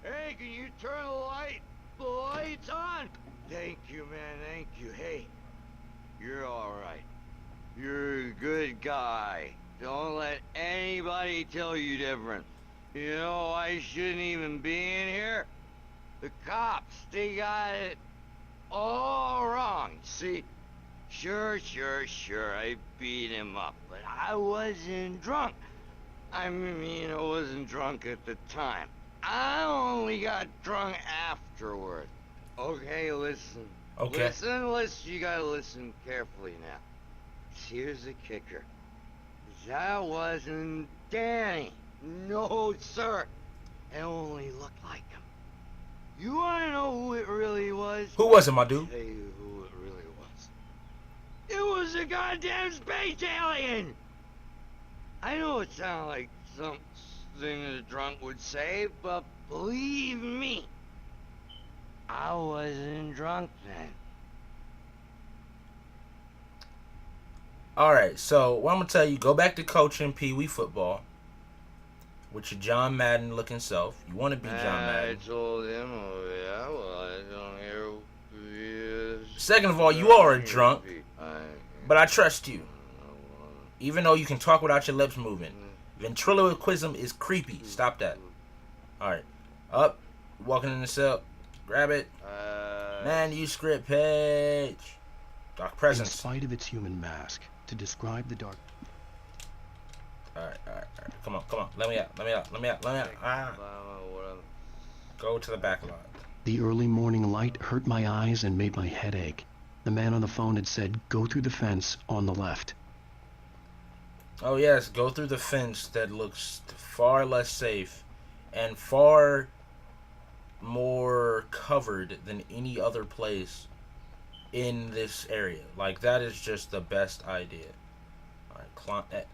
Hey, can you turn the lights on? Thank you, man, thank you. Hey, you're alright. You're a good guy. Don't let anybody tell you different. You know, I shouldn't even be in here. The cops, they got it all wrong, see? Sure, I beat him up, but I wasn't drunk. I mean, I wasn't drunk at the time. I only got drunk afterward. Okay, listen. Okay. Listen, you gotta listen carefully now. Here's the kicker. That wasn't Danny. No, sir. It only looked like him. You wanna know who it really was? Who was it, my dude? I'll tell you who it really was. It was a goddamn space alien! I know it sounds like something a drunk would say, but believe me, I wasn't drunk then. Alright, so what I'm going to tell you, go back to coaching Pee Wee football with your John Madden looking self. You want to be John Madden. I told him, oh yeah, well, I don't hear. Second of all, you are a drunk, but I trust you. Even though you can talk without your lips moving. Ventriloquism is creepy. Stop that. Alright. Up. Walking in the cell. Grab it. Manuscript page. Dark presence. In spite of its human mask, to describe the dark... Alright. Come on. Let me out. Ah. Go to the back lot. The early morning light hurt my eyes and made my head ache. The man on the phone had said, go through the fence on the left. Oh yes, go through the fence that looks far less safe and far more covered than any other place in this area. Like, that is just the best idea. Alright,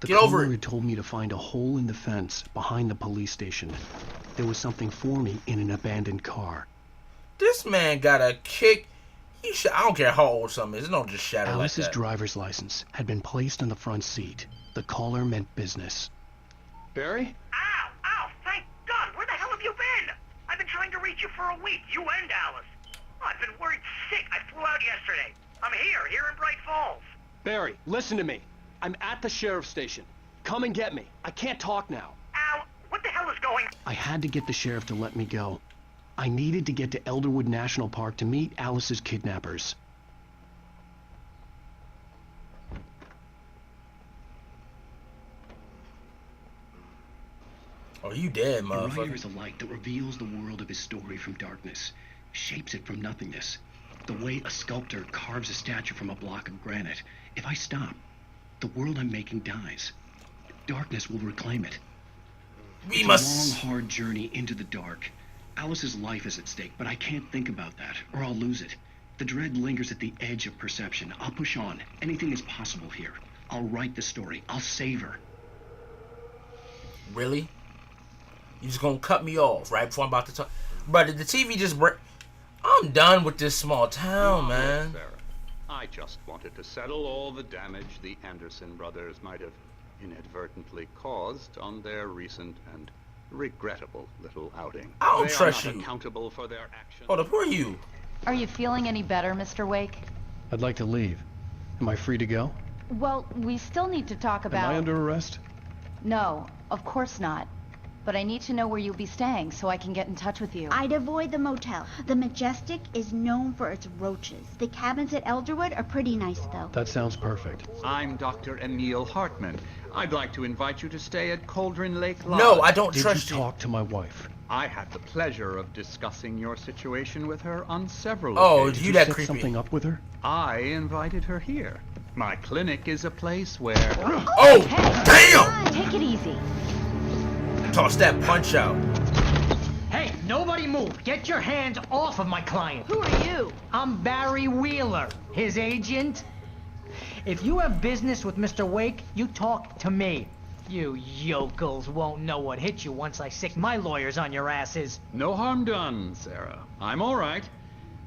The get over caller it. had told me to find a hole in the fence behind the police station. There was something for me in an abandoned car. This man got a kick. I don't care how old something is. It don't just shatter Alice's like that. driver's license had been placed on the front seat. The caller meant business. Barry? Ow! Thank God! Where the hell have you been? I've been trying to reach you for a week, you and Alice. Oh, I've been worried sick. I flew out yesterday. I'm here in Bright Falls. Barry, listen to me. I'm at the sheriff's station. Come and get me. I can't talk now. Al, what the hell is going on? I had to get the sheriff to let me go. I needed to get to Elderwood National Park to meet Alice's kidnappers. Oh, you dead, A writer motherfucker. is a light that reveals the world of his story from darkness, shapes it from nothingness. The way a sculptor carves a statue from a block of granite. If I stop, the world I'm making dies. Darkness will reclaim it. We It's must... a long, hard journey into the dark. Alice's life is at stake, but I can't think about that, or I'll lose it. The dread lingers at the edge of perception. I'll push on. Anything is possible here. I'll write the story. I'll save her. Really? You just gonna cut me off right before I'm about to talk? But the TV just break. I'm done with this small town, man. Sarah, I just wanted to settle all the damage the Anderson brothers might have inadvertently caused on their recent and regrettable little outing. I don't They trust are not you. accountable for their actions. Hold up, who are you? Are you feeling any better, Mr. Wake? I'd like to leave. Am I free to go? Well, we still need to talk about... Am I under arrest? No, of course not. But I need to know where you'll be staying so I can get in touch with you. I'd avoid the motel. The Majestic is known for its roaches. The cabins at Elderwood are pretty nice, though. That sounds perfect. I'm Dr. Emil Hartman. I'd like to invite you to stay at Cauldron Lake Lodge. No, I don't Did trust you talk to my wife? I had the pleasure of discussing your situation with her on several Oh, occasions. you Did you that set creepy. something up with her? I invited her here. My clinic is a place where... Oh, Hey, damn! come on, take it easy. Toss that punch out. Hey, nobody move. Get your hands off of my client. Who are you? I'm Barry Wheeler, his agent. If you have business with Mr. Wake, you talk to me. You yokels won't know what hit you once I sick my lawyers on your asses. No harm done, Sarah. I'm all right.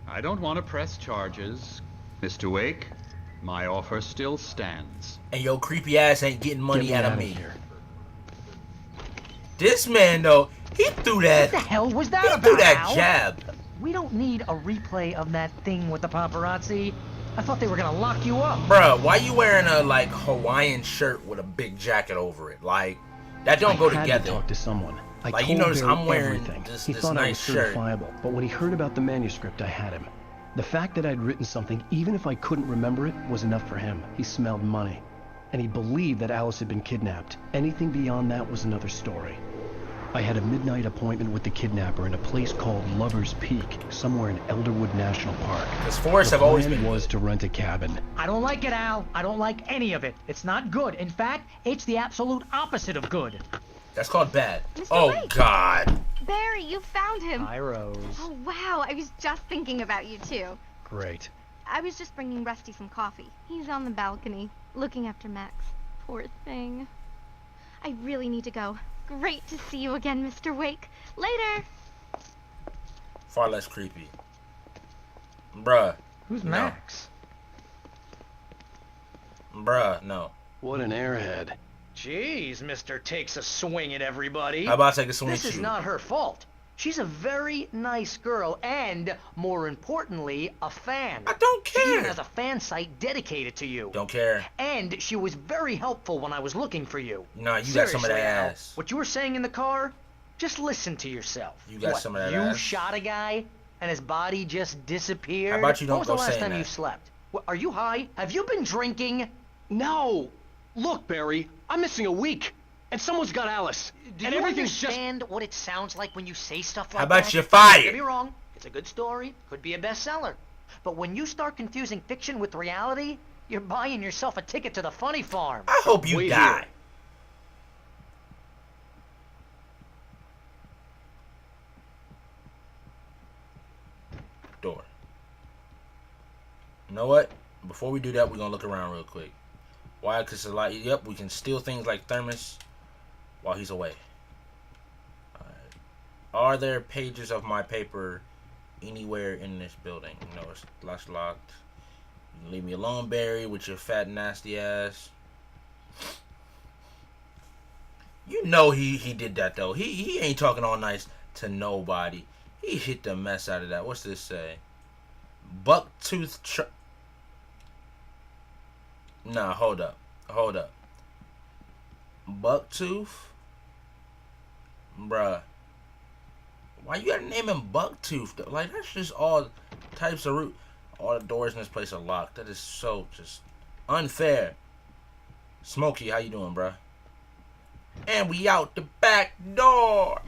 I don't want to press charges. Mr. Wake, my offer still stands. And your creepy ass ain't getting money Get me out of outta me. here. This man, though, he threw that. What the hell was that He about, threw that Al? jab. We don't need a replay of that thing with the paparazzi. I thought they were gonna lock you up. Bruh, why you wearing a, like, Hawaiian shirt with a big jacket over it? Like, that don't go I had together. to talk to someone. I Like, told you notice Barry I'm wearing everything. this He thought I was nice shirt. certifiable, but when he heard about the manuscript, I had him. The fact that I'd written something, even if I couldn't remember it, was enough for him. He smelled money. And he believed that Alice had been kidnapped. Anything beyond that was another story. I had a midnight appointment with the kidnapper in a place called Lover's Peak, somewhere in Elderwood National Park. Because forests have always The been plan was to rent a cabin. I don't like it, Al. I don't like any of it. It's not good. In fact, it's the absolute opposite of good. That's called bad. Mr. Oh, Wake. God. Barry, you found him. Hi, Rose. Oh, wow. I was just thinking about you, too. Great. I was just bringing Rusty some coffee. He's on the balcony, looking after Max. Poor thing. I really need to go. Great to see you again, Mr. Wake. Later. Far less creepy. Bruh. Who's No. Max? Bruh, no. What an airhead. Jeez, Mister takes a swing at everybody. How about I take a swing This at is you? not her fault. She's a very nice girl and, more importantly, a fan. I don't She even care. has a fan site dedicated to you. Don't care. And she was very helpful when I was looking for you. Nah, you got some of that Seriously, Al, ass. what you were saying in the car, just listen to yourself. You got What, some of that you ass. shot a guy and his body just disappeared? How about you don't When was the go last saying time that? you slept? What, are you high? Have you been drinking? No! Look, Barry, I'm missing a week. And someone's got Alice. Do and you everything's just... understand what it sounds like when you say stuff like How about that? you fire? Don't get me wrong, it's a good story, could be a bestseller. But when you start confusing fiction with reality, you're buying yourself a ticket to the funny farm. I hope you Wait die. here. Door. You know what? Before we do that, we're going to look around real quick. Why? Because a lot. Yep, we can steal things like thermos while he's away. Alright. Are there pages of my paper anywhere in this building? No, it's locked. You can leave me alone, Barry, with your fat, nasty ass. You know he did that, though. He ain't talking all nice to nobody. He hit the mess out of that. What's this say? Bucktooth. Nah, hold up. Bucktooth? Bruh. Why you gotta name him Bucktooth, though? Like, that's just all types of root. All the doors in this place are locked. That is so just unfair. Smokey, how you doing, bruh? And we out the back door.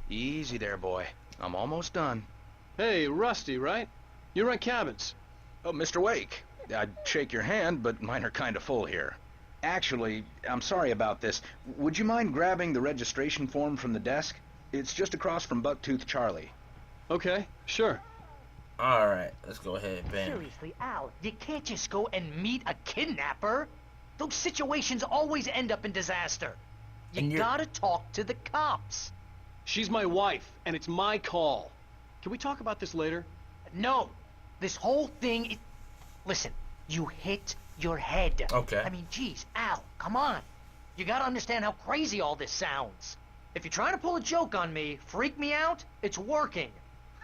Easy there, boy. I'm almost done. Hey, Rusty, right? You rent cabins. Oh, Mr. Wake. I'd shake your hand, but mine are kind of full here. Actually, I'm sorry about this. Would you mind grabbing the registration form from the desk? It's just across from Bucktooth Charlie. Okay, sure. Alright, let's go ahead, bam. Seriously, Al, you can't just go and meet a kidnapper. Those situations always end up in disaster. And You you're- gotta talk to the cops. She's my wife, and it's my call. Can we talk about this later? No, this whole thing is... Listen, you hit your head. Okay. I mean, geez, Al, come on. You gotta understand how crazy all this sounds. If you're trying to pull a joke on me, freak me out, it's working.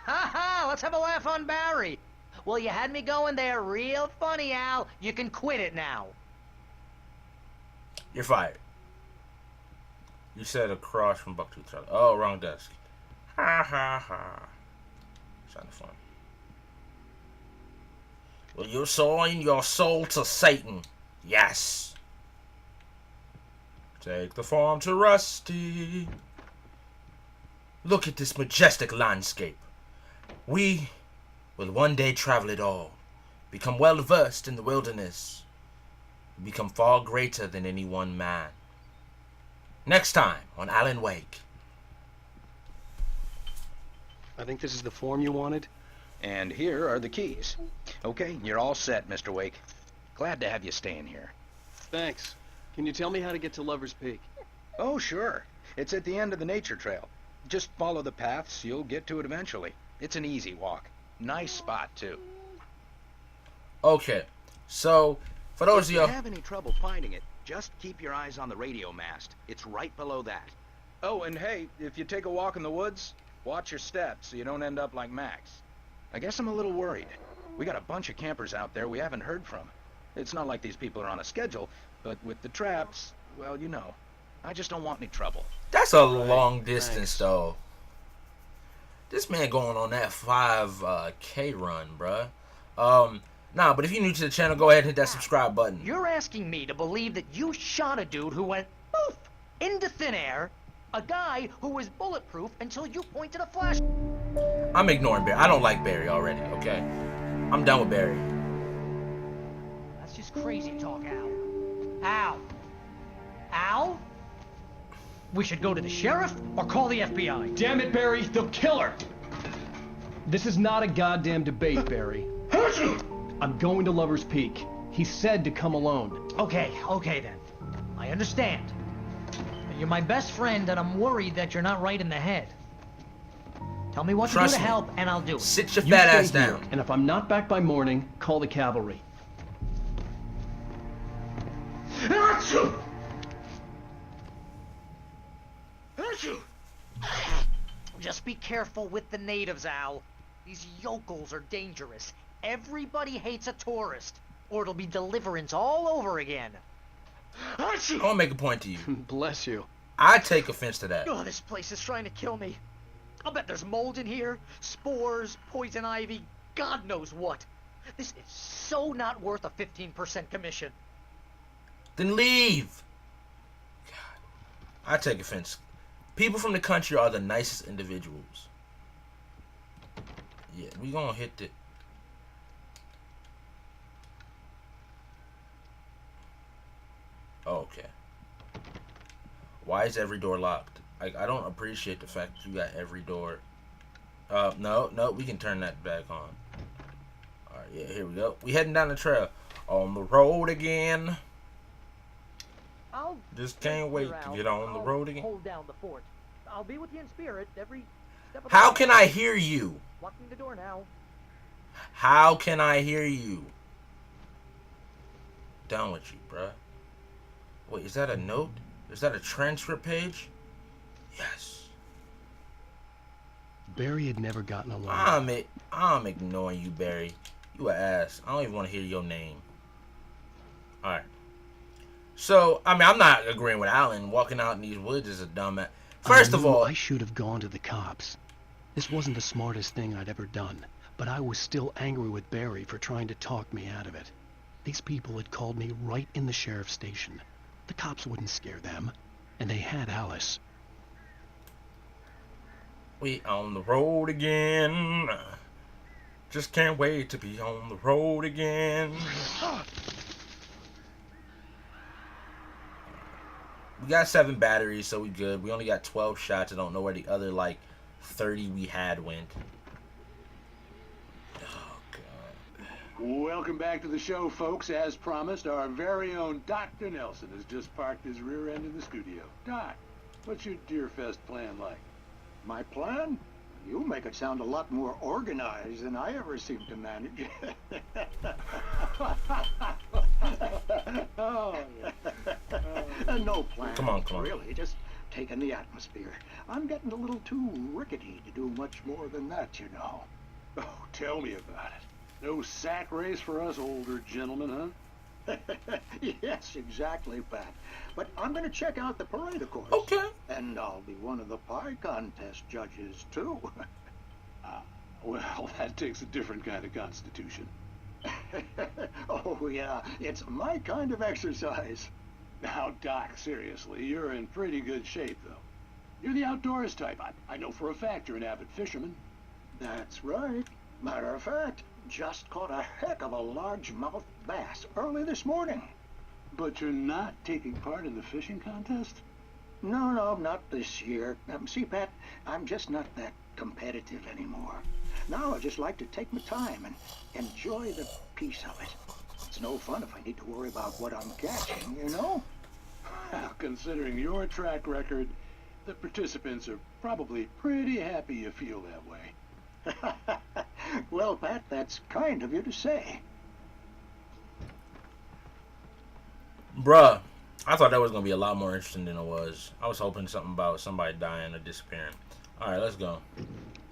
Ha ha, let's have a laugh on Barry. Well, you had me going there real funny, Al. You can quit it now. You're fired. You said across from Bucktooth Charlie. Oh, wrong desk. Ha ha ha. Sounded fun. Will you sign your soul to Satan? Yes. Take the farm to Rusty. Look at this majestic landscape. We will one day travel it all, become well versed in the wilderness, become far greater than any one man. Next time on Alan Wake. I think this is the form you wanted. And here are the keys. Okay, you're all set, Mr. Wake. Glad to have you staying here. Thanks. Can you tell me how to get to Lover's Peak? Oh, sure. It's at the end of the nature trail. Just follow the paths, you'll get to it eventually. It's an easy walk. Nice spot, too. Okay, so for those of If you you, have any trouble finding it, just keep your eyes on the radio mast. It's right below that. Oh, and hey, if you take a walk in the woods, watch your steps so you don't end up like Max. I guess I'm a little worried. We got a bunch of campers out there we haven't heard from. It's not like these people are on a schedule, but with the traps, well, you know. I just don't want any trouble. That's a long distance, though. This man going on that 5K run, bruh. Nah, but if you're new to the channel, go ahead and hit that subscribe button. You're asking me to believe that you shot a dude who went poof into thin air, a guy who was bulletproof until you pointed a flash. I'm ignoring Barry. I don't like Barry already, okay? I'm done with Barry. That's just crazy talk, Al. Al? Al? We should go to the sheriff or call the FBI. Damn it, Barry, they'll kill her! This is not a goddamn debate, Barry. I'm going to Lover's Peak. He said to come alone. Okay then. I understand. You're my best friend, and I'm worried that you're not right in the head. Tell me what to do to help, and I'll do it. Sit your fat ass here, down. And if I'm not back by morning, call the cavalry. Just be careful with the natives, Al. These yokels are dangerous. Everybody hates a tourist, or it'll be deliverance all over again. I want to make a point to you. Bless you. I take offense to that. Oh, this place is trying to kill me. I'll bet there's mold in here, spores, poison ivy, God knows what. This is so not worth a 15% commission. Then leave. God, I take offense. People from the country are the nicest individuals. Yeah, we gonna hit the... Oh, okay. Why is every door locked? I don't appreciate the fact that you got every door. No, we can turn that back on. Alright, yeah, here we go. We heading down the trail. On the road again. Just can't wait to get on the road again. Hold down the fort. I'll be with you in spirit every step of the How way. can I hear you? Locking the door now. How can I hear you? Down with you, bruh. Wait, is that a note? Is that a transcript page? Yes. Barry had never gotten along. I'm ignoring you, Barry. You an ass. I don't even want to hear your name. Alright. So, I mean, I'm not agreeing with Alan. Walking out in these woods is a dumb ass. First of all, I should have gone to the cops. This wasn't the smartest thing I'd ever done, but I was still angry with Barry for trying to talk me out of it. These people had called me right in the sheriff's station. The cops wouldn't scare them, and they had Alice. we on the road again. Just can't wait to be on the road again. We got 7 batteries, so we good. We only got 12 shots. I don't know where the other, like, 30 we had went. Oh, God. Welcome back to the show, folks. As promised, our very own Dr. Nelson has just parked his rear end in the studio. Doc, what's your Deerfest plan like? My plan? You make it sound a lot more organized than I ever seem to manage. Oh, yeah. No plan. Come on. Really, just taking the atmosphere. I'm getting a little too rickety to do much more than that, you know. Oh, tell me about it. No sack race for us older gentlemen, huh? Yes, exactly, Pat. But I'm going to check out the parade, of course. Okay. And I'll be one of the pie contest judges, too. Well, that takes a different kind of constitution. Oh, yeah. It's my kind of exercise. Now, Doc, seriously, you're in pretty good shape, though. You're the outdoors type. I know for a fact you're an avid fisherman. That's right. Matter of fact, just caught a heck of a largemouth bass early this morning. But you're not taking part in the fishing contest? No, not this year. See, Pat, I'm just not that competitive anymore. Now I just like to take my time and enjoy the peace of it. It's no fun if I need to worry about what I'm catching, you know? Well, considering your track record, the participants are probably pretty happy you feel that way. Well, Pat, that's kind of you to say. Bruh, I thought that was gonna be a lot more interesting than it was. I was hoping something about somebody dying or disappearing. All right, let's go.